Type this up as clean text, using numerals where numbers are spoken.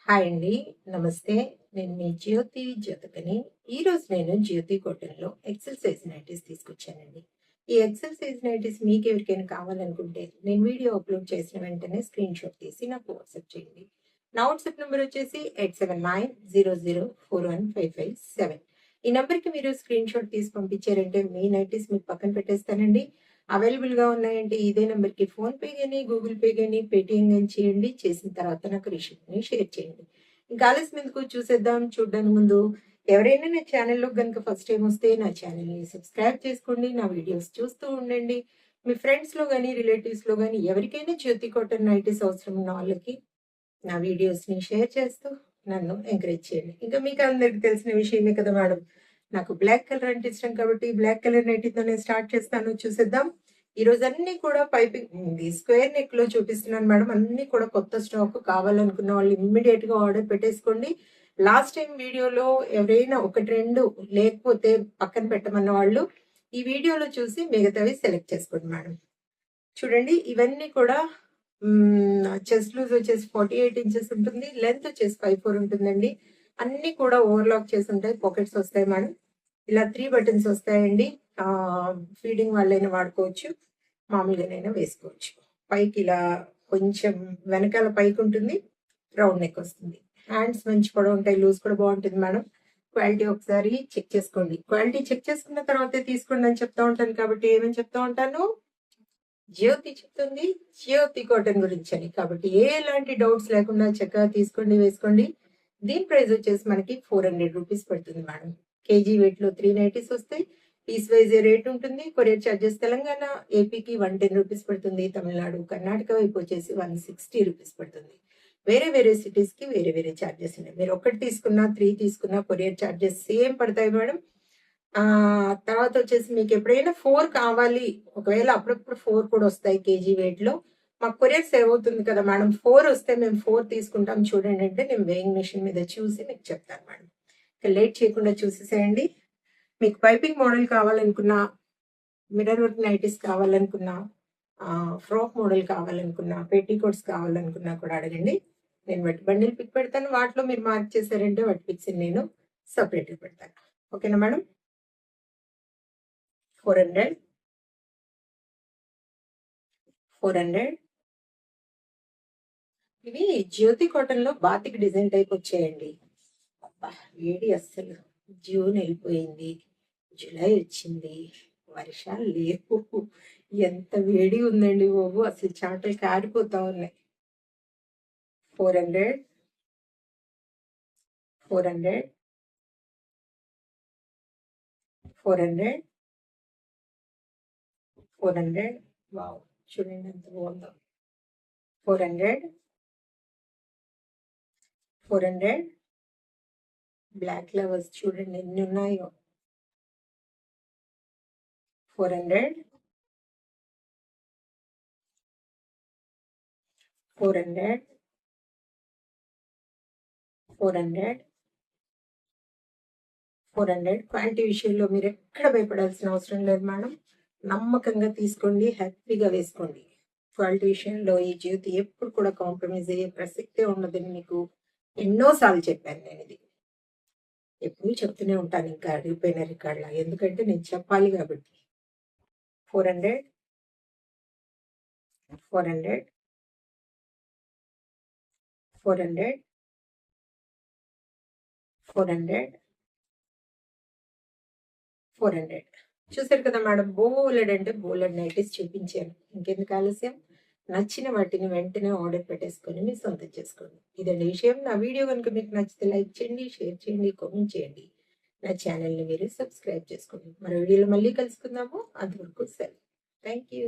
Hi అండి. నమస్తే. నేను మీ జ్యోతికని. ఈరోజు నేను జ్యోతి కాటన్‌లో ఎక్సెల్ సైజ్ నైటీస్ తీసుకొచ్చానండి. ఈ ఎక్సెల్ సైజ్ నైటీస్ మీకెవరికైనా కావాలనుకుంటే నేను వీడియో అప్‌లోడ్ చేసిన వెంటనే స్క్రీన్‌షాట్ తీసి నాకు వాట్సాప్ చేయండి. నా వాట్సాప్ నంబర్ వచ్చేసి 8790041557. ఈ నంబర్‌కి మీరు స్క్రీన్‌షాట్ తీసి పంపించారంటే మీ నైటీస్ మీకు పక్కన పెట్టేస్తానండి. అవైలబుల్‌గా ఉన్నాయంటే ఇదే నంబర్‌కి ఫోన్‌పే గాని, గూగుల్ పే గాని, పేటీఎం గాని చేయండి. చేసిన తర్వాత నాకు రిసిప్ట్‌ని షేర్ చేయండి. ఇంకా ఆలస్యం ఎందుకు చూసేద్దాం. చూడడానికి ముందు ఎవరైనా నా ఛానల్‌లోకి గనుక ఫస్ట్ టైమ్ వస్తే నా ఛానల్‌ని సబ్స్క్రైబ్ చేసుకోండి. నా వీడియోస్ చూస్తూ ఉండండి. మీ ఫ్రెండ్స్‌లో గాని, రిలేటివ్స్‌లో గాని ఎవరికైనా జ్యోతి కాటన్ నైటీస్ అవసరం ఉన్న వాళ్ళకి నా వీడియోస్‌ని షేర్ చేస్తూ నన్ను ఎంకరేజ్ చేయండి. ఇంకా మీకు అందరికి తెలిసిన విషయమే కదా మేడం. నాకు బ్లాక్ కలర్ అంటే ఇష్టం కాబట్టి బ్లాక్ కలర్ నైటీతో నేను స్టార్ట్ చేస్తాను. చూసేద్దాం. ఈరోజు అన్నీ కూడా పైపింగ్ స్క్వేర్ నెక్‌లో చూపిస్తున్నాను మేడం. అన్నీ కూడా కొత్త స్టాక్ కావాలనుకున్న వాళ్ళు ఇమ్మీడియేట్‌గా ఆర్డర్ పెట్టేసుకోండి. లాస్ట్ టైమ్ వీడియోలో ఎవరైనా 1, 2 లేకపోతే పక్కన పెట్టమన్న వాళ్ళు ఈ వీడియోలో చూసి మిగతావి సెలెక్ట్ చేసుకోండి మేడం. చూడండి ఇవన్నీ కూడా చెస్ట్ లూజ్ వచ్చేసి 48 ఇంచెస్ ఉంటుంది. లెంత్ వచ్చేసి 54 ఉంటుందండి. అన్నీ కూడా ఓవర్‌లాక్ చేసి ఉంటాయి. పాకెట్స్ వస్తాయి మేడం. ఇలా 3 బటన్స్ వస్తాయండి. ఫీడింగ్ వాళ్ళైనా వాడుకోవచ్చు. మామూలుగానైనా వేసుకోవచ్చు. పైకి ఇలా కొంచెం వెనకాల పైకుంటుంది. రౌండ్ నెక్ వస్తుంది. హ్యాండ్స్ మంచి పొడవు ఉంటాయి. లూజ్ కూడా బాగుంటుంది మేడం. క్వాలిటీ ఒకసారి చెక్ చేసుకోండి. క్వాలిటీ చెక్ చేసుకున్న తర్వాతే తీసుకోండి అని చెప్తా ఉంటాను కాబట్టి ఏమని చెప్తా ఉంటాను? జ్యోతి చెప్తుంది జ్యోతి కాటన్ గురించి అని. కాబట్టి ఎలాంటి డౌట్స్ లేకుండా చక్కగా తీసుకోండి, వేసుకోండి. దీని ప్రైస్ వచ్చేసి మనకి 400 రూపీస్ పడుతుంది మేడం. కేజీ వెయిట్ లో 3 నైటీస్ వస్తాయి. పీస్ వైజ్ రేట్ ఉంటుంది. కొరియర్ చార్జెస్ తెలంగాణ, ఏపీకి 110 రూపీస్ పడుతుంది. తమిళనాడు, కర్ణాటక వైపు వచ్చేసి 160 రూపీస్ పడుతుంది. వేరే వేరే సిటీస్ కి వేరే వేరే చార్జెస్ ఉన్నాయి. మీరు ఒకటి తీసుకున్నా 3 తీసుకున్నా కొరియర్ చార్జెస్ సేమ్ పడతాయి మేడం. తర్వాత వచ్చేసి మీకు ఎప్పుడైనా 4 కావాలి. ఒకవేళ అప్పుడప్పుడు 4 కూడా వస్తాయి కేజీ వెయిట్‌లో. మాకు కొరియర్ సేవ్ అవుతుంది కదా మేడం. 4 వస్తే మేము 4 తీసుకుంటాం చూడండి అంటే నేను వేయింగ్ మెషిన్ మీద చూసి మీకు చెప్తాను మేడం. ఇక లేట్ చేయకుండా చూసేసేయండి. మీకు పైపింగ్ మోడల్ కావాలనుకున్నా, మిర్రర్ వర్క్ నైటీస్ కావాలనుకున్నా, ఫ్రాక్ మోడల్ కావాలనుకున్నా, పెట్టికోట్స్ కావాలనుకున్నా కూడా అడగండి. నేను వాటి బండిల్ పిక్ పెడతాను. వాటిలో మీరు మార్క్ చేశారంటే వాటి పిక్స్ నేను సెపరేట్‌గా పెడతాను. ఓకేనా మేడం? 400, 400. ఇవి జ్యోతి కాటన్‌లో బాతిక్ డిజైన్ టైప్ వచ్చాయండి. అబ్బా! వేడి అస్సలు. జూన్ వెళ్ళిపోయింది. జులై వచ్చింది. వర్షాలు లేవు. ఎంత వేడి ఉందండి బాబు! అసలు చెమటలు కారిపోతా ఉన్నాయి. 400, 400, 400, 400. వావ్! చూడండి ఎంత బాగుందో. 400, 400. బ్లాక్ లవర్స్ చూడండి ఎన్ని ఉన్నాయో. 400, 400, 400, 400. క్వాలిటీ విషయంలో మీరు ఎక్కడ భయపడాల్సిన అవసరం లేదు మేడం. నమ్మకంగా తీసుకోండి. హ్యాపీగా వేసుకోండి. క్వాలిటీ విషయంలో ఈ జ్యోతి ఎప్పుడు కూడా కాంప్రమైజ్ అయ్యే ప్రసక్తే ఉండదని మీకు ఎన్నో సార్లు చెప్పాను నేను ఇది. ఎప్పుడు చెప్తూనే ఉంటాను ఇంకా అడిగిపోయిన రికార్డులా. ఎందుకంటే నేను చెప్పాలి కాబట్టి. 400, 400, 400, 400, 400. చూసారు కదా మేడం. బోలెడంటే బోలెడు నైటీస్ చూపించాను. ఇంకెందుకు ఆలస్యం? నచ్చిన వాటిని వెంటనే ఆర్డర్ పెట్టేసుకొని మీరు సొంతం చేసుకోండి. ఇదండి విషయం. నా వీడియో కనుక మీకు నచ్చితే లైక్ చేయండి, షేర్ చేయండి, కామెంట్ చేయండి. నా ఛానల్‌ని మీరు సబ్స్క్రైబ్ చేసుకోండి. మరో వీడియోలో మళ్ళీ కలుసుకుందాము. అంతవరకు సెలవు. Thank you.